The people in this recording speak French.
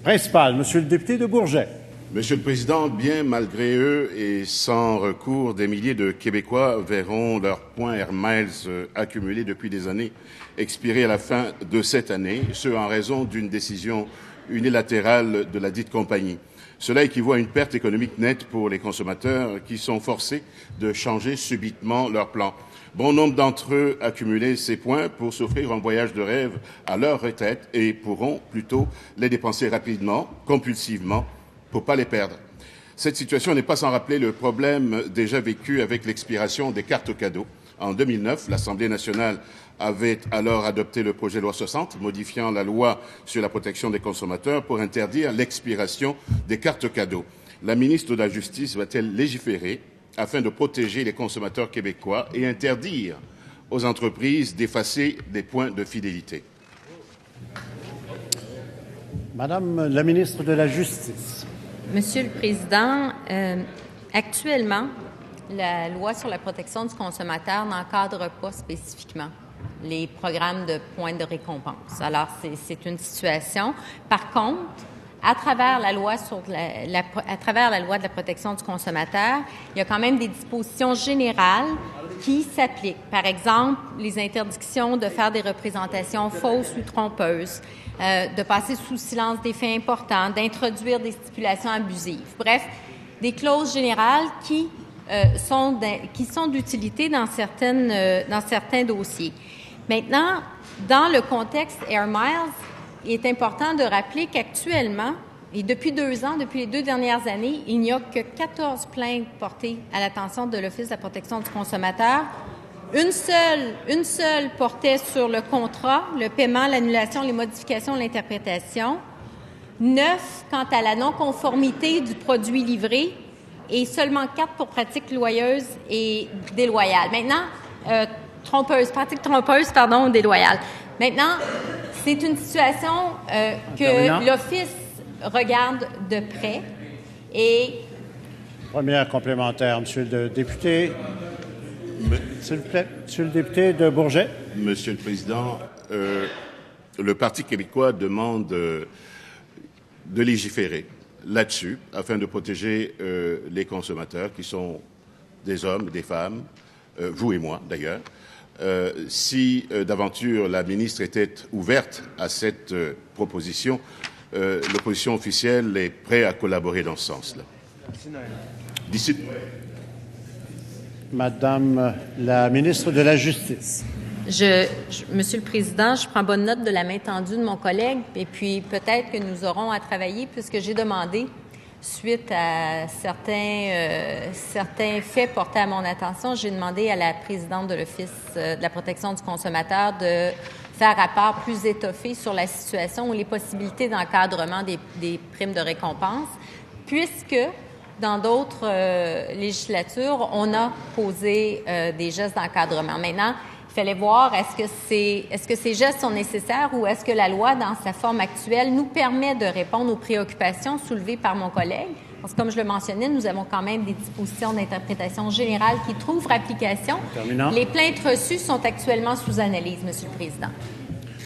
principal. Monsieur le député de Bourget. Monsieur le Président, bien malgré eux et sans recours, des milliers de Québécois verront leurs points Air Miles accumulés depuis des années expirer à la fin de cette année, ce en raison d'une décision unilatérale de la dite compagnie. Cela équivaut à une perte économique nette pour les consommateurs qui sont forcés de changer subitement leur plan. Bon nombre d'entre eux accumulaient ces points pour s'offrir un voyage de rêve à leur retraite et pourront plutôt les dépenser rapidement, compulsivement, pour ne pas les perdre. Cette situation n'est pas sans rappeler le problème déjà vécu avec l'expiration des cartes cadeaux. En 2009, l'Assemblée nationale avait alors adopté le projet de loi 60, modifiant la loi sur la protection des consommateurs pour interdire l'expiration des cartes cadeaux. La ministre de la Justice va-t-elle légiférer afin de protéger les consommateurs québécois et interdire aux entreprises d'effacer des points de fidélité? Madame la ministre de la Justice. Monsieur le Président, actuellement, la loi sur la protection du consommateur n'encadre pas spécifiquement les programmes de points de récompense. Alors, c'est une situation. Par contre, à travers la loi à travers la loi de la protection du consommateur, il y a quand même des dispositions générales qui s'appliquent. Par exemple, les interdictions de faire des représentations fausses ou trompeuses, de passer sous silence des faits importants, d'introduire des stipulations abusives. Bref, des clauses générales qui sont d'utilité dans certains dossiers. Maintenant, dans le contexte Air Miles, il est important de rappeler qu'actuellement, et depuis 2 ans, depuis les 2 dernières années, il n'y a que 14 plaintes portées à l'attention de l'Office de la protection du consommateur. Une seule portait sur le contrat, le paiement, l'annulation, les modifications, l'interprétation. 9 quant à la non-conformité du produit livré et seulement 4 pour pratiques loyeuses et déloyales. Maintenant, déloyales. Maintenant, c'est une situation que l'Office regarde de près et... Première complémentaire, Monsieur le député. S'il vous plaît, Monsieur le député de Bourget. Monsieur le Président, le Parti québécois demande de légiférer là-dessus afin de protéger les consommateurs qui sont des hommes, des femmes, vous et moi d'ailleurs. Si d'aventure la ministre était ouverte à cette proposition, l'opposition officielle est prête à collaborer dans ce sens-là. Madame la ministre de la Justice. Monsieur le Président, je prends bonne note de la main tendue de mon collègue et puis peut-être que nous aurons à travailler puisque j'ai demandé, suite à certains faits portés à mon attention, j'ai demandé à la présidente de l'Office de la protection du consommateur de faire rapport plus étoffé sur la situation ou les possibilités d'encadrement des primes de récompense, puisque dans d'autres législatures, on a posé des gestes d'encadrement. Maintenant, il fallait voir est-ce que ces gestes sont nécessaires ou est-ce que la loi, dans sa forme actuelle, nous permet de répondre aux préoccupations soulevées par mon collègue. Parce que, comme je le mentionnais, nous avons quand même des dispositions d'interprétation générale qui trouvent application. Terminant. Les plaintes reçues sont actuellement sous analyse, Monsieur le Président.